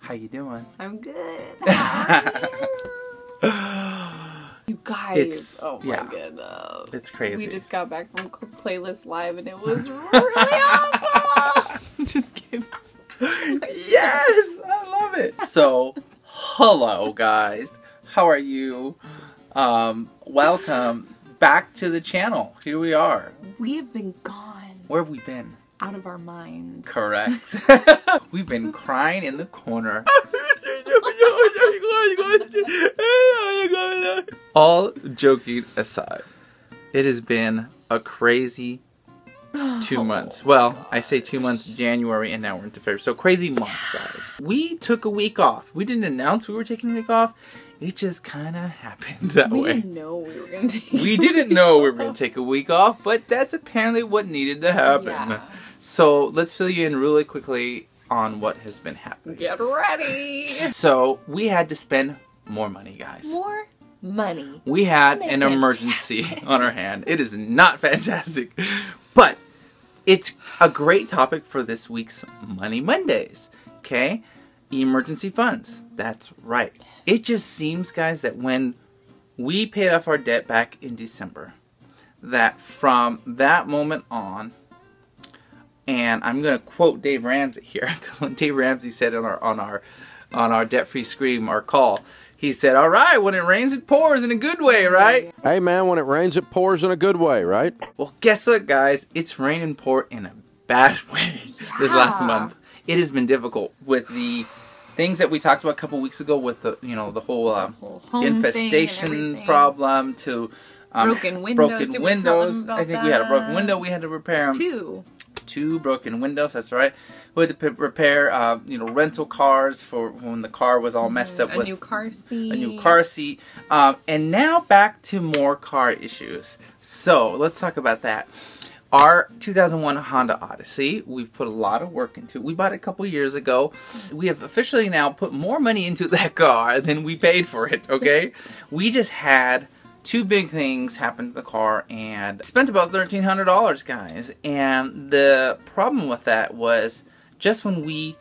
How you doing? I'm good. How are you? You guys, oh my goodness. It's crazy. We just got back from Playlist Live and it was really awesome. I'm just kidding. Yes, I love it. So, hello guys. How are you? Welcome back to the channel. Here we are. We have been gone. Where have we been? Out of our minds. Correct. We've been crying in the corner. All joking aside, it has been a crazy 2 months. Well, gosh. I say 2 months, January, and now we're into February. So crazy month, guys. We took a week off. We didn't announce we were taking a week off. It just kind of happened that way. We didn't know we were going to take We didn't know we were going to take a week off, but that's apparently what needed to happen. Yeah. So let's fill you in really quickly on what has been happening. Get ready! So we had to spend more money, guys. More money. We had an emergency on our hand. It is not fantastic, but it's a great topic for this week's Money Mondays. Okay? Emergency funds. That's right. It just seems, guys, that when we paid off our debt back in December, that from that moment on, and I'm going to quote Dave Ramsey here, because when Dave Ramsey said on our debt-free scream, our call, he said, "All right, when it rains, it pours in a good way, right?" Hey, man, when it rains, it pours in a good way, right? Well, guess what, guys? It's rained and poured in a bad way this last month. It has been difficult with the things that we talked about a couple weeks ago with the, the whole infestation problem to broken windows. I think we had a broken window we had to repair. Two broken windows, that's right. We had to repair, rental cars for when the car was all messed up with a new car seat. And now back to more car issues. So let's talk about that. Our 2001 Honda Odyssey, we've put a lot of work into it. We bought it a couple years ago. We have officially now put more money into that car than we paid for it, okay? We just had two big things happen to the car and spent about $1,300, guys. And the problem with that was just when we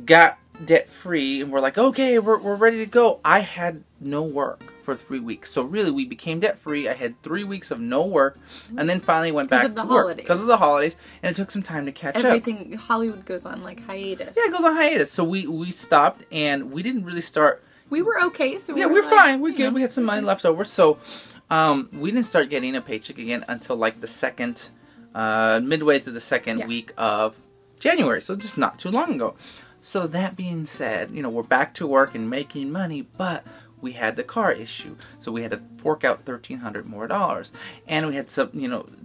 got debt-free and we're like, okay, we're ready to go, I had no work for 3 weeks. So really, we became debt-free. I had 3 weeks of no work and then finally went back to work because of the holidays, and it took some time to catch up. Everything, Hollywood goes on like hiatus. Yeah, it goes on hiatus. So we stopped, and we didn't really start. We were okay, so we were fine. We're good. We had some money left over, so we didn't start getting a paycheck again until like the second, midway through the second week of January. So just not too long ago. So that being said, we're back to work and making money, but we had the car issue, so we had to fork out $1,300 more, and we had some,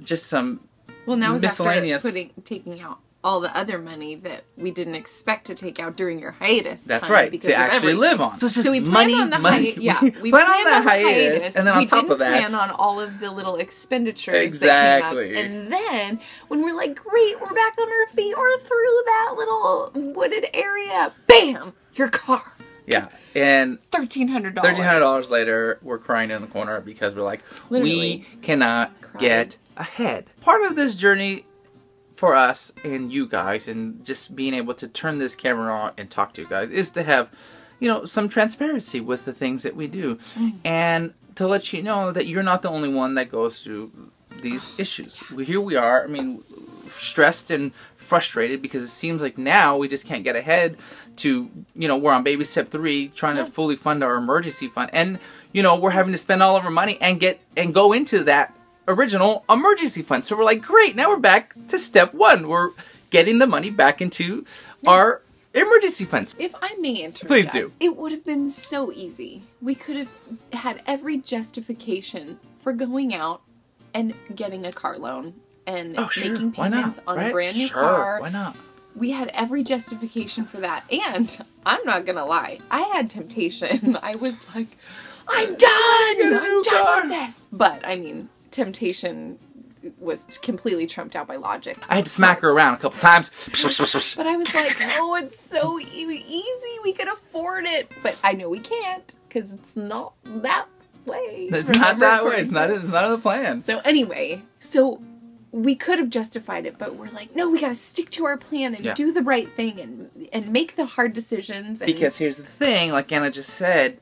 just some miscellaneous. After taking out all the other money that we didn't expect to take out during your hiatus. That's right, to actually live on. So we planned on the hiatus. Yeah, we planned on the hiatus, and then on top of that, we didn't plan on all of the little expenditures that came up. And then when we're like, great, we're back on our feet, or through that little wooded area, bam, your car. Yeah, and $1,300. $1,300 later, we're crying in the corner because we're like, we cannot get ahead. Part of this journey for us and you guys, and just being able to turn this camera on and talk to you guys, is to have, some transparency with the things that we do, and to let you know that you're not the only one that goes through these issues. Here we are. I mean, stressed and frustrated because it seems like now we just can't get ahead to, we're on baby step 3 trying to fully fund our emergency fund, and we're having to spend all of our money and go into that original emergency fund. So we're like, great, now we're back to step 1. We're getting the money back into our emergency funds. If I may interrupt, please do. It would have been so easy. We could have had every justification for going out and getting a car loan and making payments on a brand new car. Why not? We had every justification for that. And I'm not gonna lie, I had temptation. I was like, I'm done with this. But I mean, temptation was completely trumped out by logic. I had to smack her around a couple times. But I was like, oh, it's so easy. We could afford it. But I know we can't because it's not that way. It's not that way. It's not in the plan. So anyway, we could have justified it, but we're like, no, we got to stick to our plan and do the right thing and make the hard decisions. And because here's the thing, like Anna just said,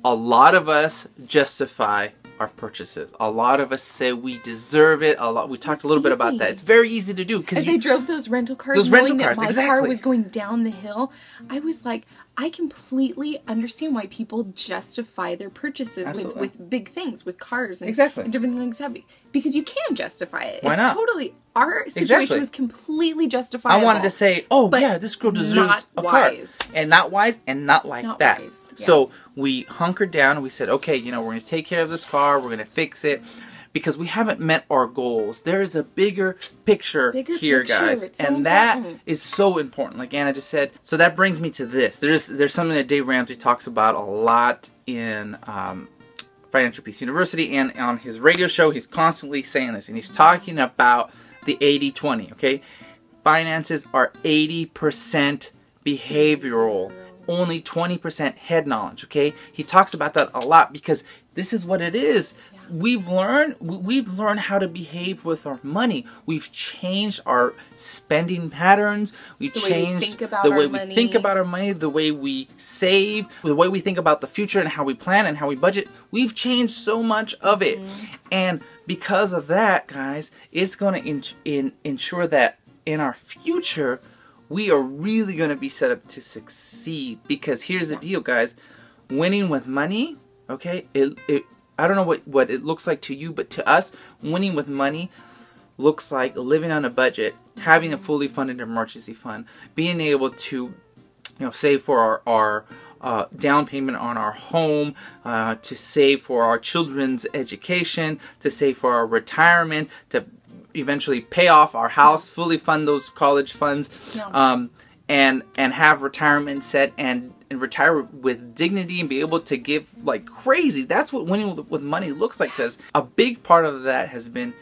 a lot of us justify our purchases. A lot of us say we deserve it. We talked a little bit about that. It's very easy to do because as I drove those rental cars, knowing that my car was going down the hill, I was like, I completely understand why people justify their purchases with big things, with cars and, and different things like that. Because you can justify it. Why not? Totally. Our situation was completely justifiable. I wanted to say, oh yeah, this girl deserves a car. And not wise and not like that. Wise. Yeah. So we hunkered down and we said, okay, you know, we're going to take care of this car. We're going to fix it. Because we haven't met our goals. There is a bigger picture here, guys. And that is so important, like Anna just said. So that brings me to this. There's something that Dave Ramsey talks about a lot in Financial Peace University and on his radio show. He's constantly saying this. And he's talking about the 80-20, okay? Finances are 80% behavioral. Only 20% head knowledge, okay? He talks about that a lot because this is what it is. We've learned how to behave with our money. We've changed our spending patterns. We've changed the way we think about our money, the way we save, the way we think about the future and how we plan and how we budget. We've changed so much of it. And because of that, guys, it's going to ensure that in our future, we are really going to be set up to succeed. Because here's the deal, guys. Winning with money, okay, I don't know what it looks like to you, but to us, winning with money looks like living on a budget, having a fully funded emergency fund, being able to, you know, save for our down payment on our home, to save for our children's education, to save for our retirement, to eventually pay off our house, fully fund those college funds, and have retirement set and retire with dignity and be able to give like crazy. That's what winning with money looks like to us. A big part of that has been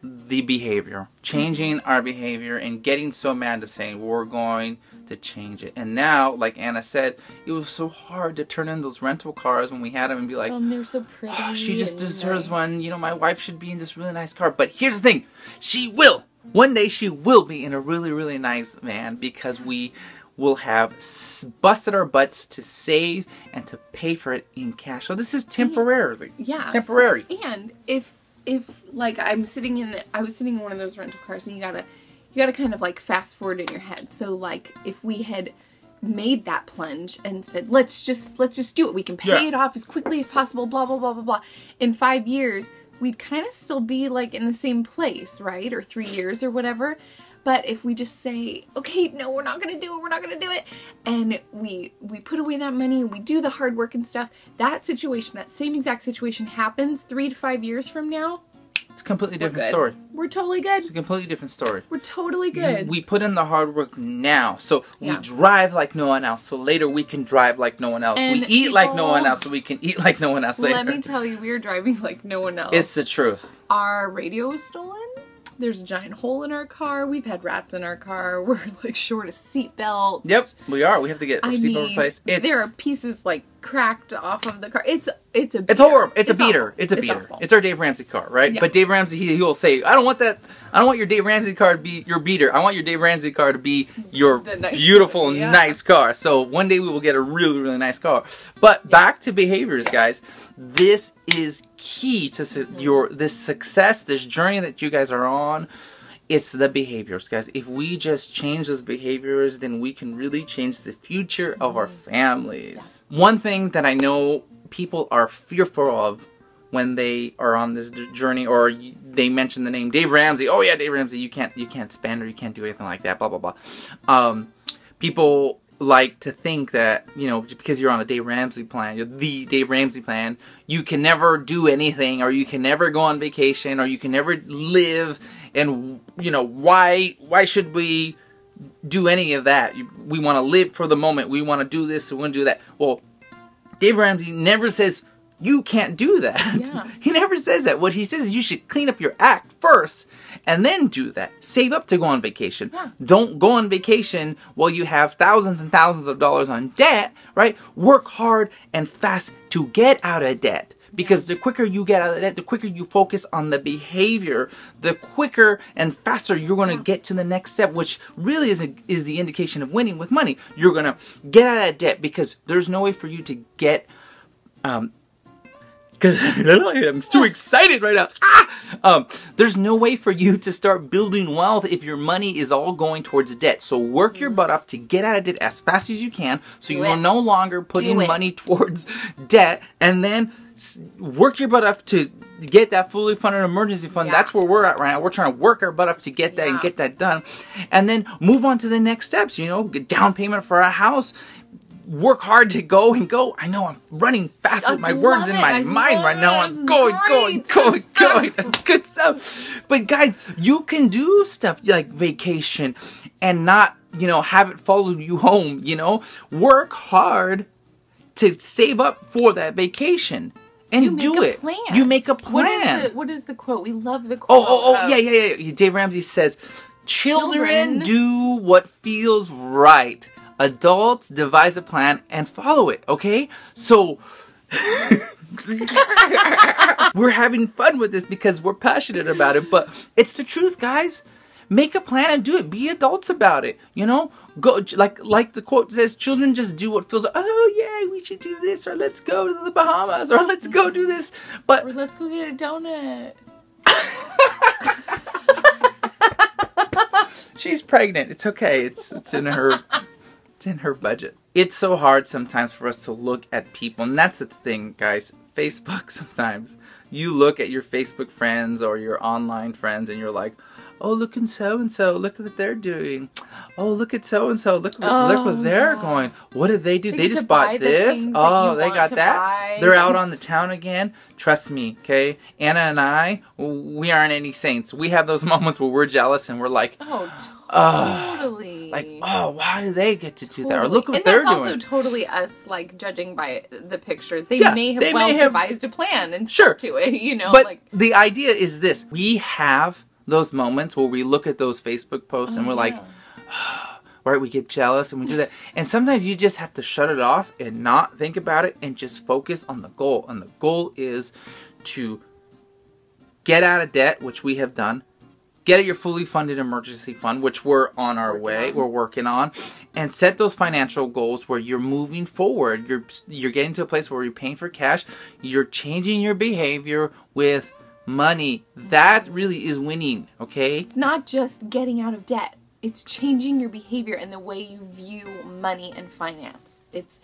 the behavior, changing our behavior and getting so mad to saying we're going to change it. And now, like Anna said, it was so hard to turn in those rental cars when we had them and be like, they're so pretty. Oh, she just deserves one. You know, my wife should be in this really nice car. But here's the thing, she will. One day she will be in a really, really nice van because we will have busted our butts to save and to pay for it in cash. So this is temporarily. Yeah. Temporary. And if like I was sitting in one of those rental cars and you gotta kind of like fast forward in your head. So like if we had made that plunge and said, let's just do it. We can pay it off as quickly as possible, blah, blah, blah, blah, blah. In 5 years, we'd kind of still be like in the same place, right? Or 3 years or whatever. But if we just say, okay, no, we're not going to do it, we're not going to do it, and we put away that money and we do the hard work and stuff, that situation, that same exact situation happens 3 to 5 years from now, it's a completely different story. We're totally good. It's a completely different story. We're totally good. We put in the hard work now. So we drive like no one else. So later we can drive like no one else. And we eat like no one else. So we can eat like no one else later. Let me tell you, we are driving like no one else. It's the truth. Our radio was stolen. There's a giant hole in our car. We've had rats in our car. We're like short of seat belts. Yep, we are. We have to get our seatbelt replaced. There are pieces like cracked off of the car. It's horrible. It's a beater. It's a beater. It's our Dave Ramsey car, right? Yeah. But Dave Ramsey, he will say, I don't want that. I don't want your Dave Ramsey car to be your beater. I want your Dave Ramsey car to be your beautiful, nice car. So one day we will get a really, really nice car. But back to behaviors, guys. This is key to this success, this journey that you guys are on. It's the behaviors, guys. If we just change those behaviors, then we can really change the future of our families. One thing that I know people are fearful of when they are on this journey, or they mention the name Dave Ramsey. Oh yeah, Dave Ramsey, you can't spend or you can't do anything like that, blah, blah, blah. People like to think that, you know, because you're on a Dave Ramsey plan, you're the Dave Ramsey plan, you can never do anything, or you can never go on vacation, or you can never live, and, you know, why should we do any of that? We want to live for the moment, we want to do this, we want to do that. Well, Dave Ramsey never says you can't do that. Yeah. He never says that. What he says is you should clean up your act first and then do that. Save up to go on vacation. Yeah. Don't go on vacation while you have thousands and thousands of dollars on debt, right? Work hard and fast to get out of debt. because the quicker you get out of debt, the quicker you focus on the behavior, the quicker and faster you're going to get to the next step, which really is the indication of winning with money. You're going to get out of debt because there's no way for you to get because I'm too excited right now. There's no way for you to start building wealth if your money is all going towards debt. So work your butt off to get out of debt as fast as you can, so you are no longer putting money towards debt, and then work your butt off to get that fully funded emergency fund. That's where we're at right now. We're trying to work our butt off to get that and get that done, and then move on to the next steps. You know, get down payment for a house. Work hard to go and go. I know I'm running fast with my words in my mind right now. I'm going. It's good stuff. But guys, you can do stuff like vacation and not, you know, have it follow you home, you know. Work hard to save up for that vacation. And do it. You make a plan. What is the quote? We love the quote. Yeah. Dave Ramsey says, children do what feels right. Adults devise a plan and follow it, okay? So, we're having fun with this because we're passionate about it, but it's the truth, guys. Make a plan and do it. Be adults about it, you know? Go, like the quote says, children just do what feels, oh yeah, we should do this, or let's go to the Bahamas, or let's go do this, but... Or let's go get a donut. She's pregnant. It's okay. It's in her... It's in her budget. It's so hard sometimes for us to look at people, and that's the thing, guys. Facebook, sometimes you look at your Facebook friends or your online friends and you're like, oh, look at so-and-so, look at what they're doing. Oh, look at so-and-so, look what they're going. What did they do? They just bought this. Oh, they got that. They're out on the town again. Trust me, okay? Anna and I, we aren't any saints. We have those moments where we're jealous and we're like, totally. Like, oh, why do they get to do that? Or look what they're doing. And that's also totally us, like, judging by the picture. They may have devised a plan and stuck to it, you know? But the idea is this. We have those moments where we look at those Facebook posts and we're like, right, we get jealous and we do that. And sometimes you just have to shut it off and not think about it and just focus on the goal. And the goal is to get out of debt, which we have done. Get your fully funded emergency fund, which we're on our way. We're working on. And set those financial goals where you're moving forward. You're getting to a place where you're paying for cash. You're changing your behavior with money. That really is winning, okay? It's not just getting out of debt. It's changing your behavior and the way you view money and finance. It's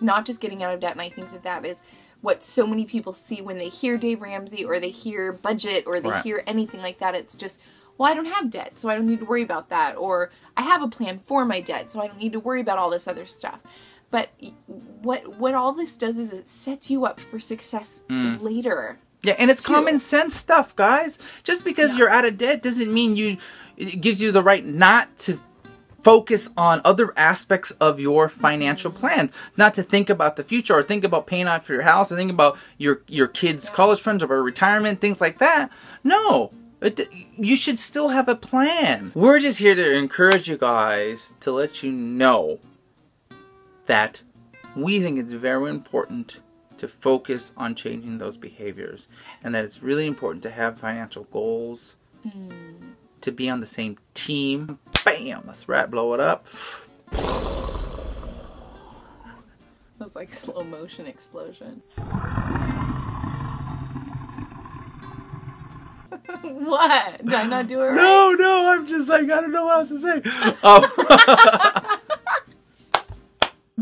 not just getting out of debt, and I think that is what so many people see when they hear Dave Ramsey or they hear budget or they hear anything like that. It's just, well, I don't have debt, so I don't need to worry about that. Or I have a plan for my debt, so I don't need to worry about all this other stuff. But what all this does is it sets you up for success later. Yeah, and it's common sense stuff, guys. Just because you're out of debt doesn't mean it gives you the right not to focus on other aspects of your financial plans. Not to think about the future or think about paying off for your house or think about your kids' college funds or retirement, things like that. No. You should still have a plan. We're just here to encourage you guys to let you know that we think it's very important to focus on changing those behaviors, and that it's really important to have financial goals, to be on the same team. Bam! Let's blow it up. It was like slow motion explosion. What? Did I not do it right? No, I'm just like, I don't know what else to say.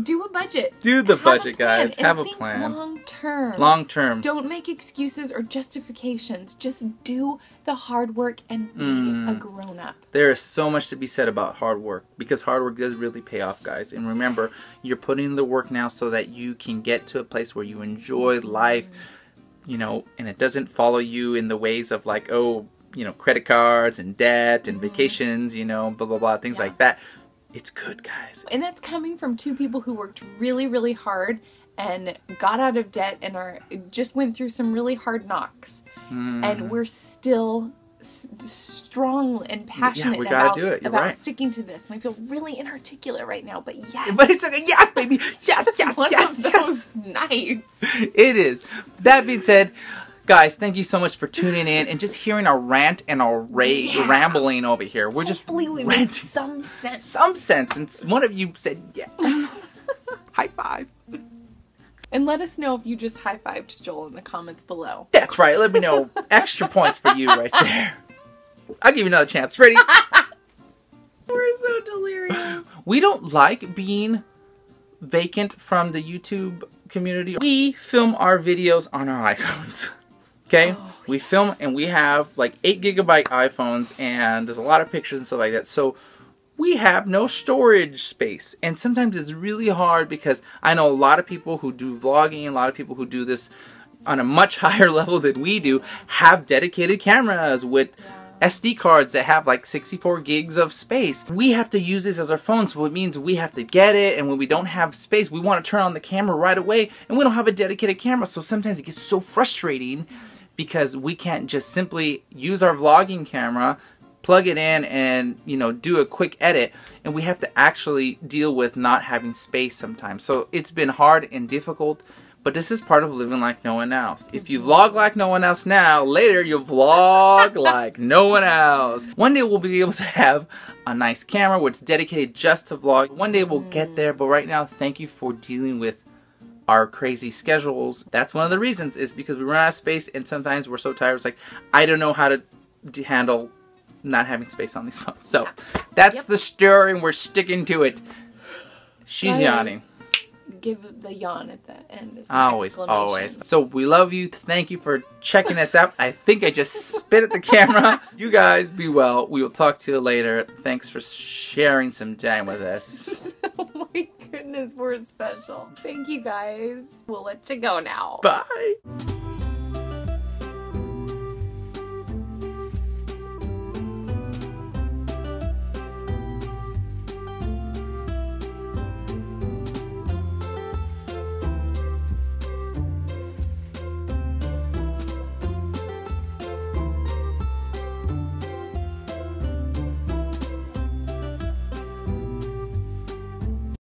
Do a budget. Do the budget, guys. Have a plan. Long term. Long term. Don't make excuses or justifications. Just do the hard work and be a grown up. There is so much to be said about hard work, because hard work does really pay off, guys. And remember, you're putting in the work now so that you can get to a place where you enjoy life, you know, and it doesn't follow you in the ways of like, oh, you know, credit cards and debt and vacations, you know, blah, blah, blah, things like that. It's good, guys. And that's coming from two people who worked really, really hard and got out of debt and just went through some really hard knocks. And we're still strong and passionate about sticking to this. And I feel really inarticulate right now, but yes. But it's okay. Yes, baby. Yes. Nights. It is. That being said, guys, thank you so much for tuning in and just hearing our rant and our rambling over here. We're Hopefully we made some sense. Some sense. And one of you said, yeah. High five. And let us know if you just high-fived Joel in the comments below. That's right. Let me know. Extra points for you right there. I'll give you another chance. Ready? We're so delirious. We don't like being vacant from the YouTube community. We film our videos on our iPhones. Okay? Oh, we film and we have like 8 GB iPhones and there's a lot of pictures and stuff like that. So we have no storage space, and sometimes it's really hard because I know a lot of people who do vlogging, a lot of people who do this on a much higher level than we do, have dedicated cameras with SD cards that have like 64 gigs of space. We have to use this as our phone, so it means we have to get it, and when we don't have space, we want to turn on the camera right away, and we don't have a dedicated camera, so sometimes it gets so frustrating because we can't just simply use our vlogging camera, plug it in, and do a quick edit, and we have to actually deal with not having space sometimes. So it's been hard and difficult, but this is part of living like no one else. If you vlog like no one else now, later you'll vlog like no one else. One day we'll be able to have a nice camera where it's dedicated just to vlog. One day we'll get there, but right now, thank you for dealing with our crazy schedules. That's one of the reasons, is because we run out of space, and sometimes we're so tired, it's like, I don't know how to handle not having space on these phones. So that's the story, and we're sticking to it. She's yawning. Give the yawn at the end. Always. So we love you. Thank you for checking us out. I think I just spit at the camera. You guys be well. We will talk to you later. Thanks for sharing some time with us. Oh my goodness, we're special. Thank you guys. We'll let you go now. Bye.